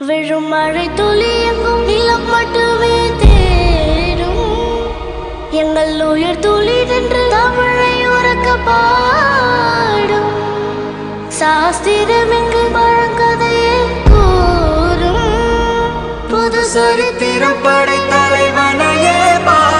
விழும் மழை துளி எங்கும் நிலம் மட்டுமே தேடும் எங்கள் உயிர் துளி நின்று தமிழை உறக்க பாடும் சாஸ்திரம் எங்கு பழங்கதையே கூறும் புது சரித்திரம் படை தலைவனையே பாடும்.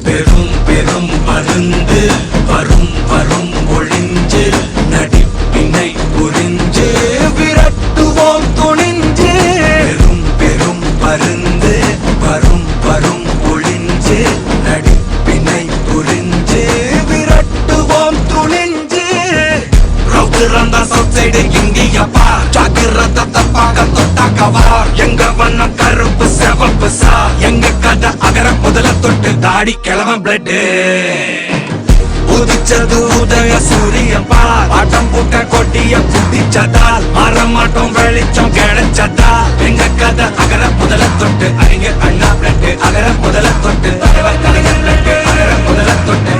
பெரும் பெரும் மருந்து வரும் வரும் ஒளிஞ்சு நடிப்பினை புரிஞ்சு விரட்டுவோம் துணிஞ்சு. பெரும் பெரும் மருந்து வரும் வரும் ஒளிஞ்சு நடிப்பினை புரிஞ்சு விரட்டுவோம் துணிஞ்சு. ரவுத்திரந்தா சவுத்சைடு இந்தியப்பா ஜாக்கிரத தப்பாக தொட்டாக்கவா. எங்க வண்ணம் கருப்பு செவப்பு சா எங்க கதை அகர முதல தொட்டு தாடி கிழவன் பிளட். உதிச்சது உதய சூரியன் பார் ஆட்டம் போட்ட கொட்டிய புதிச்சதால் மாறமாட்டோம் வெளிச்சம் கிடைச்சதா. எங்க கதை அகர முதல தொட்டு அறிஞர் அண்ணா பிளட். அகர முதல தொட்டு தலைவர் கலைஞர் பிளட். அகர முதல தொட்டு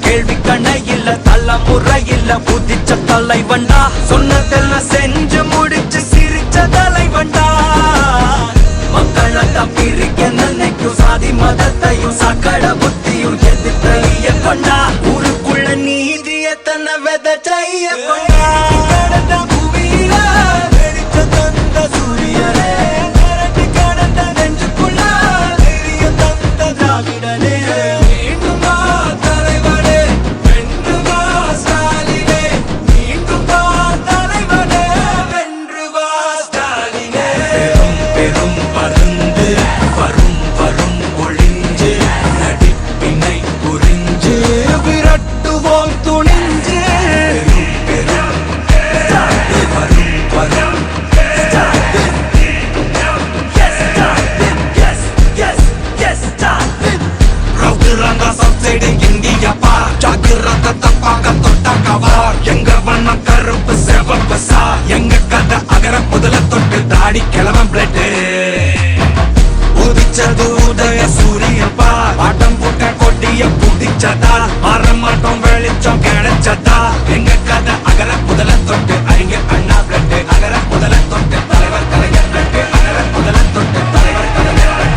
கேள்வி கண்ண இல்ல தலைமுறை இல்ல புதிச்ச தலைவண்டா. சொன்னதெல்லாம் செஞ்சு முடிச்சு சிரிச்ச தலைவண்டா. மக்கள பிரிக்க நினைக்கும் சாதி மதத்தையும் சக்கட புத்தியும் எதிர்த்தைய கொண்டா. ஊருக்குள்ள நீதிய தன்னை விதைச்சைய கொண்டா. பூமியில வெடிச்ச தந்த சூரியனே கரட்டி கடந்த நெஞ்சுக்குள்ள தெரிய தந்த திராவிடனே. எங்க வண்ணம் கருப்பு செவப்பு சா எங்க கதை அகர முதல தொட்டு தாடி கிழவன் பிளட். உதிச்சது உதய சூரியன் பார் ஆட்டம் போட்ட கொட்டிய புதிச்சதா. மாறமாட்டோம் வெளிச்சம் கிடைச்சதா. எங்க கதை அகர முதல தொட்டு அறிஞர் அண்ணா பிளட். அகர முதல தொட்டு தலைவர் கலைஞர் பிளட். அகர முதல தொட்டு தலைவர் கலைஞர் பிளட்.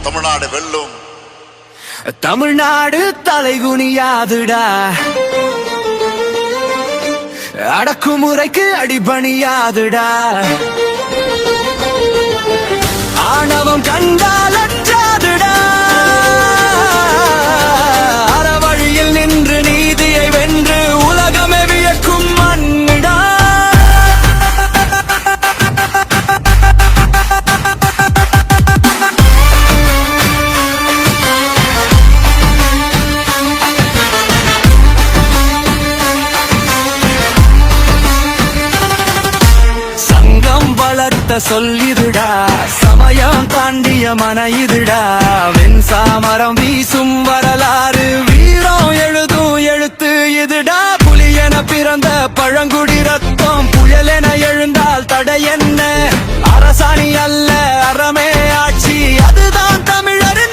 தமிழ்நாடு வெல்லும். தமிழ்நாடு தலைகுனியாதுடா. அடக்குமுறைக்கு அடிபணியாதுடா. ஆணவம் கண்டால் அற்றாதுடா. அறவழியில் நின்று நீதியை வென்று உலகமே வியக்கும் மண்ணுடா. சொல்லிதுடா சமயம் தாண்டிய மன இதுடா. வெண்சாமரம் வீசும் வரலாறு வீரம் எழுதும் எழுத்து இதுடா. புலியென பிறந்த பழங்குடி ரத்தம் புயலென எழுந்தால் தடை என்ன? அரசாணி அல்ல அறமே ஆட்சி, அதுதான் தமிழரின்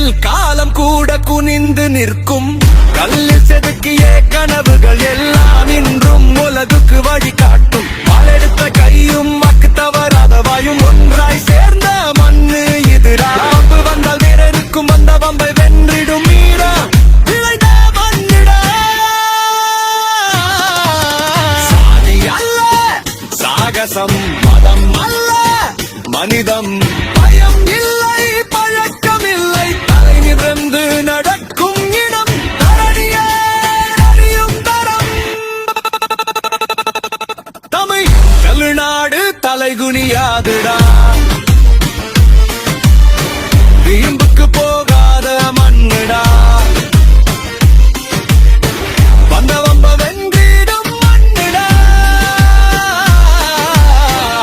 முன்னில் காலம் கூட குனிந்து நிற்கும் கல்லில் செதுக்கிய கனவுகள் எல்லாம் இன்றும் உலகுக்கு வழிகாட்டும் பாலெடுத்த கையும் மக்கு தவறாத வாயும் ஒன்றாய் சேர்ந்த மண்ணு இதுரா அம்பு வந்தால் வீரனுக்கும் வந்த வம்பை வென்றிடும் மீரா விளைந்த மண்ணிடா சாதி அல்ல சாகசம் மதம் அல்ல மனிதம் பயம் இல்லை பழக்கம் இல்லை தலை நிமிர்ந்து நடக்கும் இடம் தரணியே அறியும் தரம் தமிழ்நாடு தலைகுனியாதுடா வீம்புக்கு போகாத மண்ணுடா வந்த வம்ப வென்றிடும் மண்ணுடா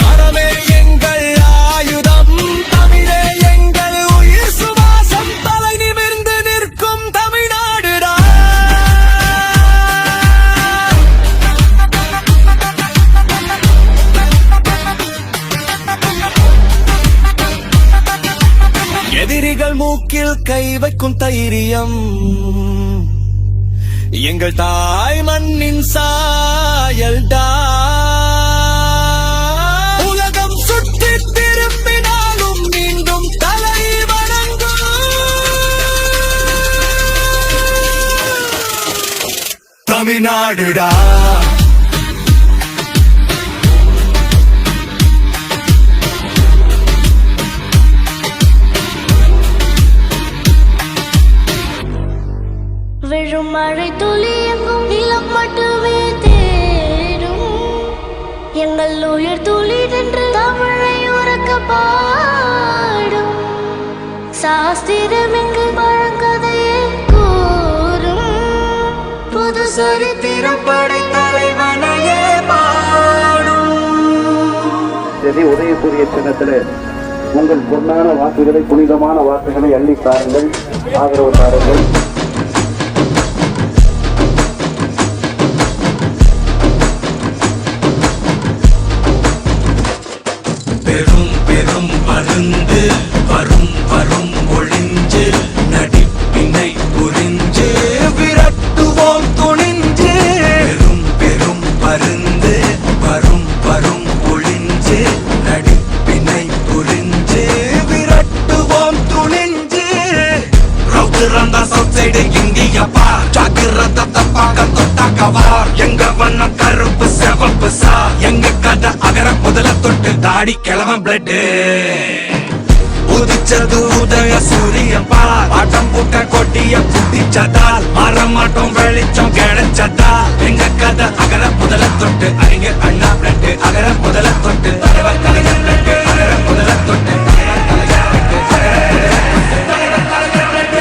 அறமே எங்கள் ஆயுதம் தமிழே எங்கள் உயிர் சுவாசம் தலை நிமிர்ந்து நிற்கும் தமிழ்நாடுடா எதிரிகள் மூக்கில் கை வைக்கும் தைரியம் எங்கள் தாய் மண்ணின் சாயல்டா உலகம் சுற்றி திரும்பினாலும் மீண்டும் தலை வணங்கும் தமிழ்நாடுடா விழும் மழை துளி எங்கும் நிலம் மட்டுமே தேடும் எங்கள் உயிர் துளி நின்று தமிழை உறக்க பாடும் சாஸ்திரம் எங்கு பழங்கதையே கூறும் புது சரித்திரம் படை தலைவனையே பாடும். உதயசூரிய சின்னத்திலே உங்கள் பொன்னான வாக்குகளை புனிதமான வாக்குகளை அள்ளி தாருங்கள், ஆதரவு தாருங்கள். பெரும் பெரும் பருந்து வரும் வரும் ஒளிஞ்சு நடிப்பினை புரிஞ்சு விரட்டுவோம் துணிஞ்சு பெரும் பெரும் பருந்து வரும் வரும் ஒளிஞ்சு நடிப்பினை புரிஞ்சு விரட்டுவோம் துணிஞ்சு ரவுத்துறந்த சவுத் சைடு இந்தியா பார் ஜாக்கிரத தப்பாக தொட்டாக்கவார் எங்க வண்ணம் கருப்பு செவப்பு சா எங்க கதை அகர முதல தொட்டு தாடி கிளவன் பிளட் உதிச்சது உதய சூரியன் பார் ஆட்டம் பூட்ட கொட்டிய புட்டிச்சதால் மாறமாட்டோம் வெளிச்சம் கிடைச்சதா எங்க கதை அகர முதல தொட்டு அறிஞர் அண்ணா பிளட் அகர முதல தொட்டு தலைவர் கலைஞர் பிளட் அகர முதல தொட்டு தலைவர் கலைஞர் பிளட் அகர முதல தொட்டு தலைவர் கலைஞர் பிளட்.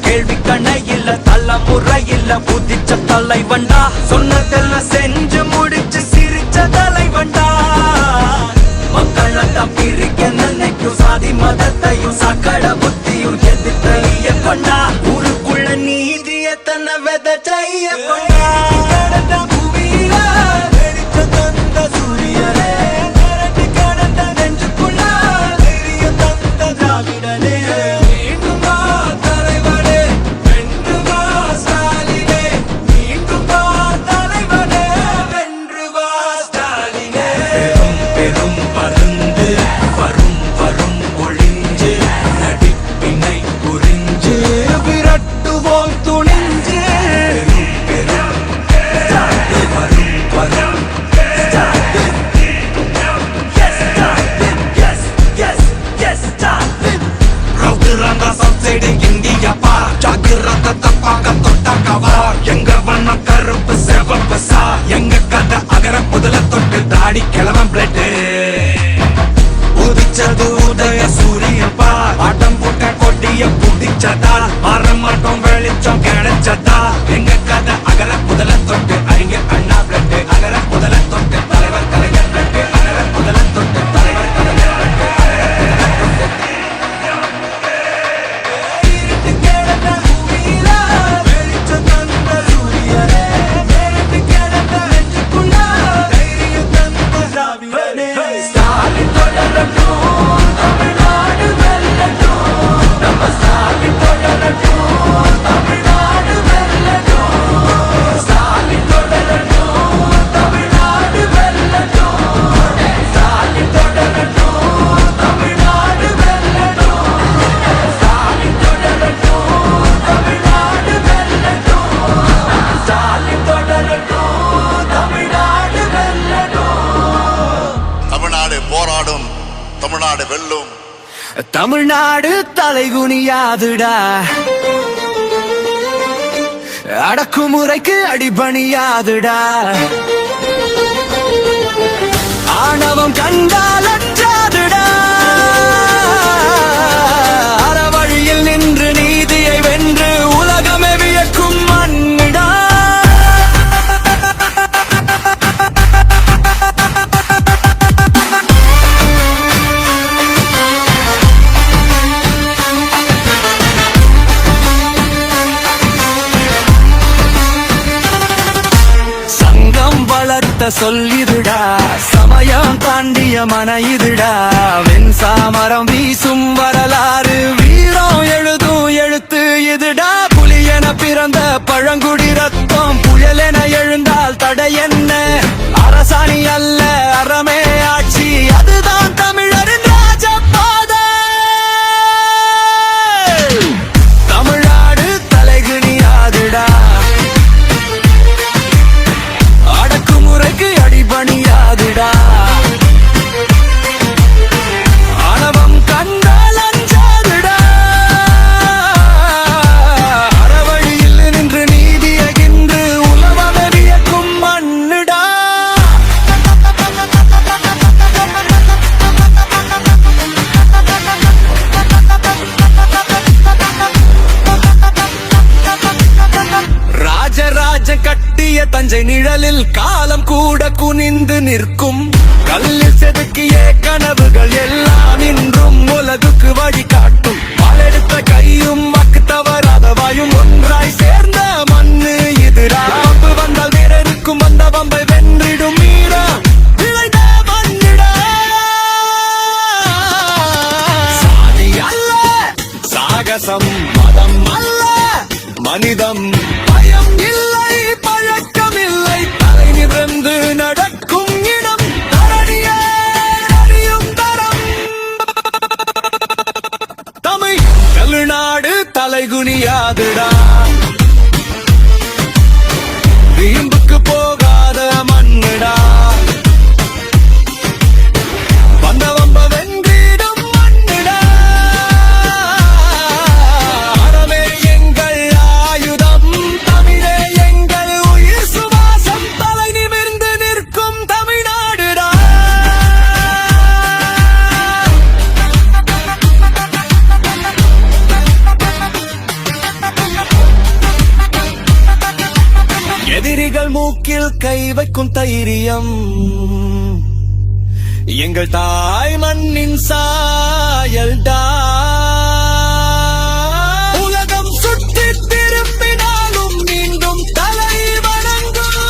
கேள்வி கண்ண இல்ல தலைமுறை இல்ல புதிச்ச தலைவண்டா சொன்னதெல்லாம் செஞ்சு முடிச்சு சிரிச்ச தலைவண்டா மக்கள் பிரிக்க நினைக்கும் சாதி மதத்தையும் சக்கட புத்தியும் எதிர்த்தைய கொண்டா ஊருக்குள்ள நீதிய தன்னை விதைச்சைய கொண்டா பூமியில வெடிச்ச தந்த சூரியனே கரட்டி கடந்த நெஞ்சுக்குள்ள தெரிய தந்த திராவிடனே எங்க வண்ணம் கருப்பு செவப்பு சா எங்க கதை அகர முதல தொட்டு தாடி கிளவன் பிளட் உதிச்சது உதய சூரியன் பார் ஆட்டம் பூட்ட கொட்டிய புதிச்சதா மாறமாட்டோம் வெளிச்சம் கிடைச்சதா எங்க கதை அகர முதல தொட்டு அறிஞர் அண்ணா பிளட் அகர முதல தொட்டு தலைவர் கலைஞர் பிளட் தமிழ்நாடு தலைகுனியாதுடா, அடக்குமுறைக்கு அடிபணியாதுடா. ஆணவம் கண்டால் அஞ்சாதுடா, அறவழியில் நின்று நீதியை வென்று உலகமே வியக்கும் மண்ணிடா. சொல்லிதுடா, சமயம் தாண்டிய மன இதுடா. வெண்சாமரம் வீசும் வரலாறு, வீரம் எழுதும் எழுத்து இதுடா. புலி என பிறந்த பழங்குடி ரத்தம், புயல் என எழுந்தால் தடை என்ன? அரசாணி அல்ல அறமே ஆட்சி, அதுதான் தமிழரின் ராஜபாதை. தமிழ்நாடு தலைகுனியாதுடா, அடக்குமுறைக்கு அடிபணியாதுடா. ஆணவம் கண்டால் அஞ்சாதுடா, அறவழியில் நின்று நீதியகின்று உலகமே வியக்கும் மண்ணுடா. ராஜராஜ கட்டிய தஞ்சை நிழலில் காலம் கூட குனிந்து நிற்கும். கல்லில் செதுக்கிய கனவுகள் எல்லாம் இன்றும் உலகுக்கு வழிகாட்டும். பாலெடுத்த கையும் வாக்கு தவறாத வாயும் ஒன்றாய் சேர்ந்த மண்ணு இதுடா. வம்பு வந்தால் வீரருக்கும் வந்த வம்பை வென்றிடும் மீரா விளைந்த மண்ணிடா. சாதி அல்ல சாகசம், மதம் அல்ல மனிதம், பயம் இல்லை பழக்கம் இல்லை, தலை நிமிர்ந்து நடக்கும் இடம் தரணியே அறியும் தரம். தமிழ்நாடு தலைகுனியாதுடா, வீம்புக்கு போகாத மண்ணுடா. வந்த வம்ப வென்றிடும் மண்ணுடா. அறமே எங்கள் ஆயுதம், தமிழே எங்கள் உயிர் சுவாசம், தலை நிமிர்ந்து நிற்கும் தமிழ்நாடுடா. எதிரிகள் மூக்கில் கை வைக்கும் தைரியம், எங்கள் தாய் மண்ணின் சாயல்டா. உலகம் சுற்றி திரும்பினாலும் மீண்டும் தலை வணங்கும்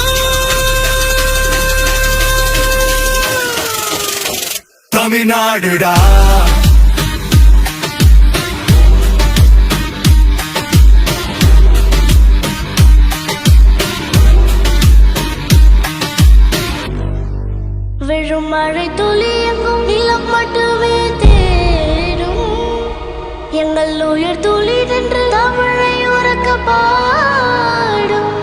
தமிழ்நாடுடா. விழும் மழை துளி எங்கும் நிலம் மட்டுமே தேடும். எங்கள் உயிர் துளி நின்று தமிழை உறக்க பாடும்.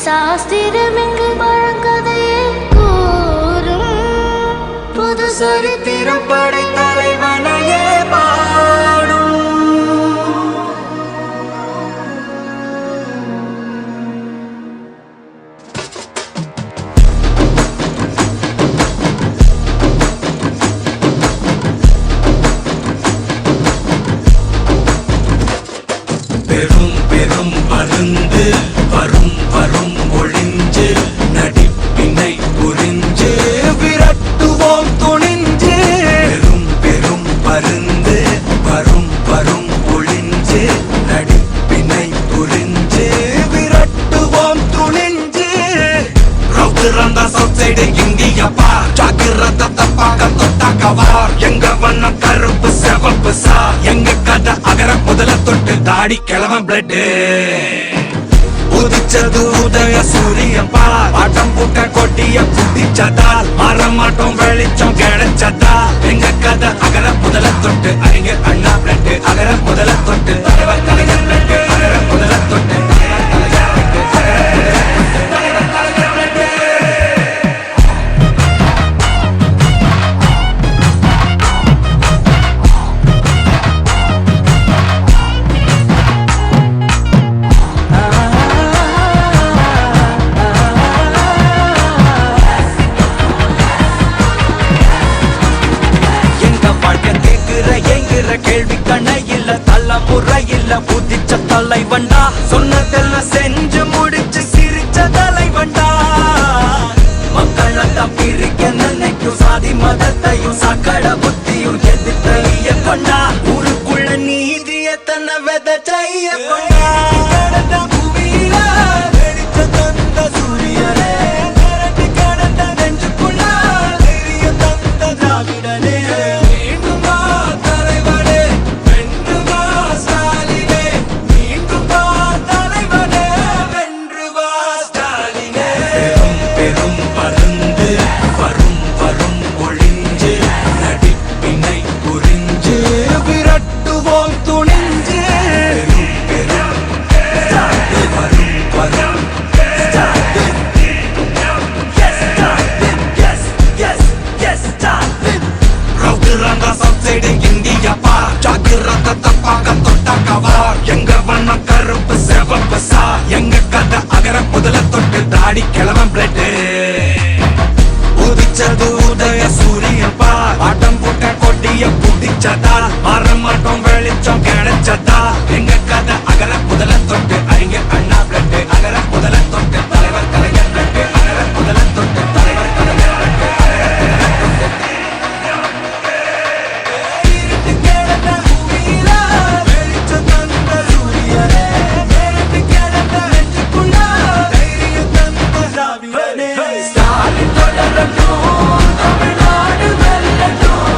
சாஸ்திரம் எங்கு பழங்கதையே கூறும். புது சரித்திரம் படை தலைவனையே பாடும். பெரும் பெரும் மருந்து வரும் வரும் ஒளிஞ்சு, நடிப்பினை புரிஞ்சு விரட்டுவோம் துணிஞ்சு. பெரும் பெரும் மருந்து வரும் வரும் ஒளிஞ்சு, நடிப்பினை புரிஞ்சு விரட்டுவோம் துணிஞ்சு. ரவுத்திரந்த சவுத் சைடு இந்தியப்பா, ஜாக்கிரதை பார்க்க தொட்டாக்கவா. எங்க வண்ணம் கருப்பு சிவப்பு சா, எங்க கதை அகர முதல தொட்டு தாடி கிளம்ப பிளட். உதிச்சது உதய சூரியன் பார், ஆட்டம் பூட்ட கொட்டிய புதிச்சதால் மாறமாட்டோம் வெளிச்சம் கிடைச்சதா. எங்க கதை அகர முதல தொட்டு அறிஞர் அண்ணா பிளட். அகர முதல தொட்டு தலைவர் கலைஞர் பிளட். அகர முதல தொட்டு தக்கணை இல்ல தலைமுறை இல்ல புதிச்ச தலைவண்டா சொன்னதெல்லாம் செஞ்சு முடிச்சு சிரிச்ச தலைவண்டா மக்களத்தான் பிரிக்க நினைக்கும் சாதி மதத்தையும் சக்கட புத்தியும் எதிர்த்தைய கொண்டா ஊருக்குள்ள நீதிய தன்னை விதைச்சைய கொண்டா பூமியில வெடிச்ச தந்த சூரியனே கரண்டு கடந்த நெஞ்சுக்குள்ள தெரிய தந்த திராவிடனே மீண்டும் வா தலைவனே வென்று வா ஸ்டாலினே மீண்டும் வா தலைவனே வென்று வா ஸ்டாலினே பெரும் பருந்து வரும் வரும் ஒளிஞ்சு நடிப்பினை புரிஞ்சு விரட்டுவோம் துணிஞ்சு பெரும் வரும் வரும் ரவுதுறாங்க சவுசைடு இந்தியா பா ஜாக்கிரத தப்பாக தொட்டாக்கவா எங்க வண்ணம் கருப்பு சிவப்பு சா எங்க கதை அகர முதல தொட்டு தாடி கிளவன் பிளட்டு உதிச்சது உதய சூரியன் பா ஆட்டம் போட்ட கொடிய புடிச்சதா மாறமாட்டம் வெளிச்சம் கிடைச்சதா எங்க கதை அகர முதல தொட்டு அறிஞர் அண்ணா பிளட்டு அகர முதல தொட்டு தலைவர் கலைஞர் பிளட்டு அகர முதல தொட்டு தலைவர் கலைஞர் பிளட்டு இருட்டு கிடந்த பூமியில வெளிச்சம் தந்த சூரியனே இருட்டு கிடந்த நெஞ்சுக்குள்ள தைரியம் தந்த திராவிடனே ஸ்டாலின் தொடரட்டும் தமிழ்நாடு வெல்லட்டும்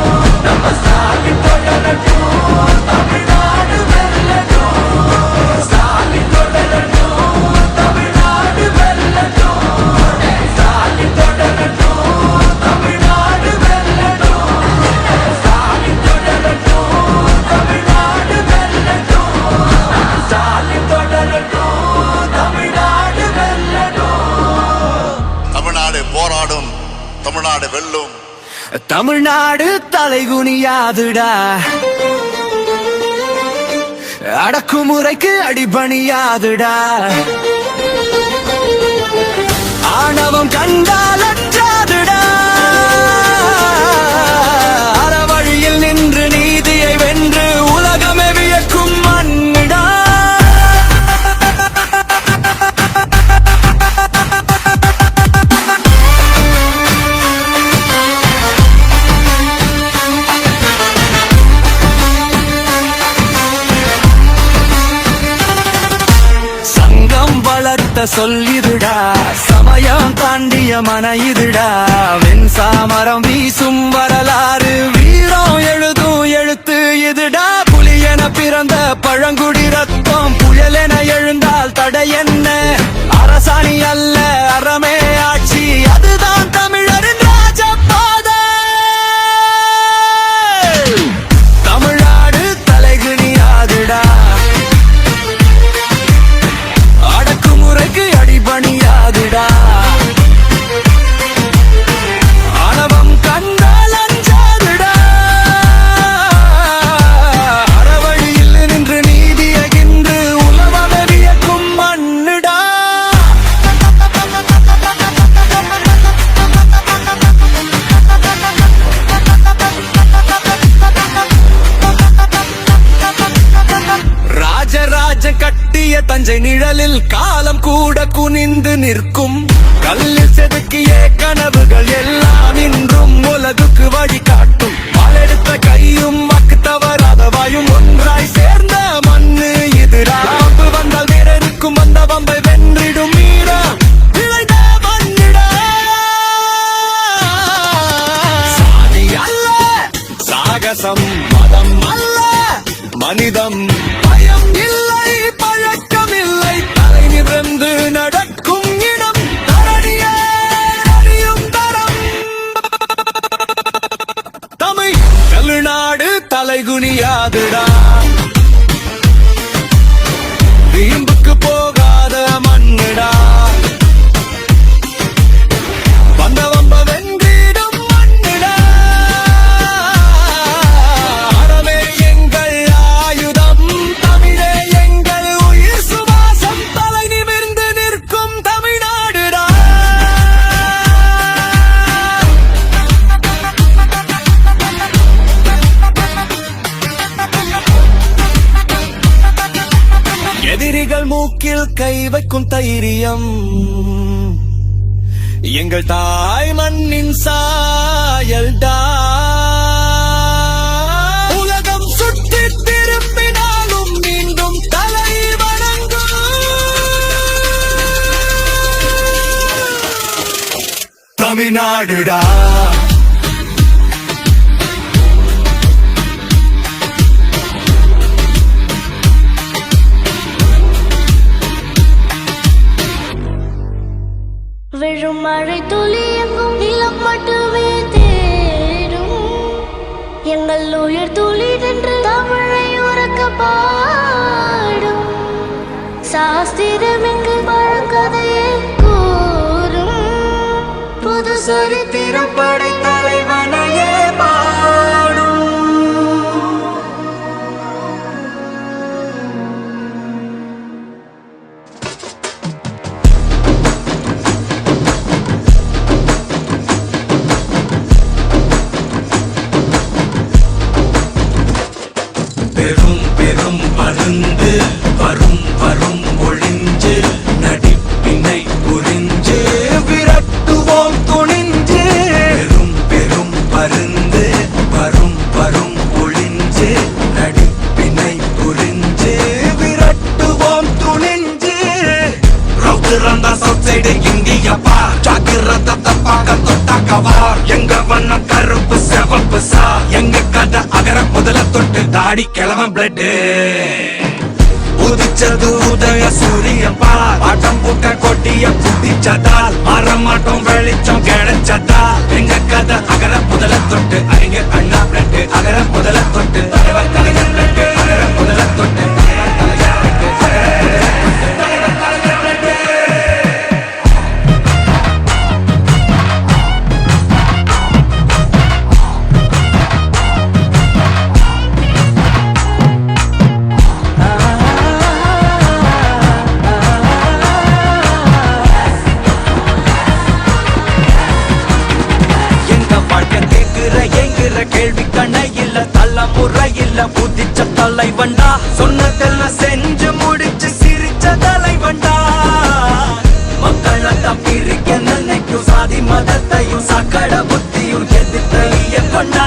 நம்ம ஸ்டாலின் தொடரட்டும் தமிழ்நாடு வெல்லட்டும் ஸ்டாலின் தொடரட்டும் தமிழ்நாடு வெல்லட்டும் ஸ்டாலின் தொடரட்டும் தமிழ்நாடு வெல்லட்டும் ஸ்டாலின் தொடரட்டும் தமிழ்நாடு வெல்லட்டும் ஸ்டாலின் தொடரட்டும் தமிழ்நாடு வெல்லட்டும் தமிழ்நாடு போராடும், தமிழ்நாடு வெல்லும். தமிழ்நாடு தலைகுனியாதுடா அடக்குமுறைக்கு அடிபணியாதுடா ஆணவம் கண்டால் அஞ்சாதுடா அறவழியில் நின்று நீதியை வென்று உலகமே வியக்கும் மண்ணுடா சங்கம் வளர்த்த சொல்லிதுடா சமயம் தாண்டிய மன இதுடா வெண்சாமரம் வீசும் வரலாறு வீரம் எழுதும் எழுத்து இதுடா புலியென பிறந்த பழங்குடி ரத்தம் புயலென எழுந்தால் தடை என்ன அரசாணி அல்ல அறமே ஆட்சி அதுதான் தமிழரின் ராஜபாதை தமிழ்நாடு தலைகுனியாதுடா அடக்குமுறைக்கு அடிபணியாதுடா ஆணவம் கண்டால் அஞ்சாதுடா அறவழியில் நின்று நீதியகின்று உலகமே வியக்கும் மண்ணுடா ராஜராஜ கட்டிய தஞ்சை நிழலில் காலம் கூட குனிந்து நிற்கும் கல்லில் செதுக்கிய கனவுகள் எல்லாம் இன்றும் உலகுக்கு வழிகாட்டும் வாளெடுத்த கையும் வாக்கு தவறாத வாயும் ஒன்றாய் சேர்ந்த மண்ணு இதுடா அம்பு வந்தால் வீரருக்கும் வந்த வம்பை வென்றிடும் மீரா விளைந்த மண்ணிடா சாதி அல்ல சாகசம் மதம் அல்ல மனிதம் பயம் இல்லை பழக்கம் இல்லை தலை நிமிர்ந்து நடக்கும் இடம் தரணியே அறியும் தரம் தமிழ்நாடு தலைகுனியாதுடா வீம்புக்கு போகாத மண்ணுடா வந்த வம்ப வென்றிடும் மண்ணுடா அறமே எங்கள் ஆயுதம் தமிழே எங்கள் உயிர் சுவாசம் தலை நிமிர்ந்து நிற்கும் தமிழ்நாடுடா எங்கள் மூக்கில் கை வைக்கும் தைரியம் எங்கள் தாய் மண்ணின் சாயல்டா. உலகம் சுற்றி திரும்பினாலும் மீண்டும் தலை வணங்கும் தமிழ்நாடுடா. விழும் மழை துளி எங்கும் நிலம் மட்டுமே தேடும். எங்கள் உயிர் துளி நின்று தமிழை உறக்க பாடும். சாஸ்திரம் எங்கு பழங்கதையை கூறும். புது சரித்திரம் படை தலைவனையே பாடும். பெரும் பெரும் மருந்து வரும் வரும் ஒளிஞ்சு நடிப்பினை புரிஞ்சு விரட்டுவோம் துணிஞ்சு. பெரும் பெரும் மருந்து வரும் வரும் ஒளிஞ்சு நடிப்பினை புரிஞ்சு விரட்டுவோம் துணிஞ்சு. ரவுத்திரந்தா சவுத் சைடு இந்தியப்பா ஜாக்கிரதை பார்க்க தொட்டாக்கவார். எங்க வண்ணம் கருப்பு சிவப்பு சா எங்க கதை அகர முதல தொட்டு தாடி கிழவன் பிளட். உதிச்சது உதய சூரியன் பார் ஆட்டம் பூட்ட கொட்டிய புதிச்சதால் மாறமாட்டோம் வெளிச்சம் கிடைச்சதா. எங்க கதை அகர முதல தொட்டு அறிஞர் அண்ணா பிளட். அகர முதல தொட்டு தலைவர் கலைஞர் பிளட். அகர முதல தொட்டு தலைவர் கலைஞர் பிளட். தலைவர் கலைஞர் பிளட். கேள்வி கண்ண இல்ல தலைமுறை இல்ல புதிச்ச தலைவண்டா. சொன்னதெல்லாம் செஞ்சு முடிச்சு சிரிச்ச தலைவண்டா. மக்கள் பிரிக்க நினைக்கும் சாதி மதத்தையும் சக்கட புத்தியும் எதிர்த்த கொண்டா.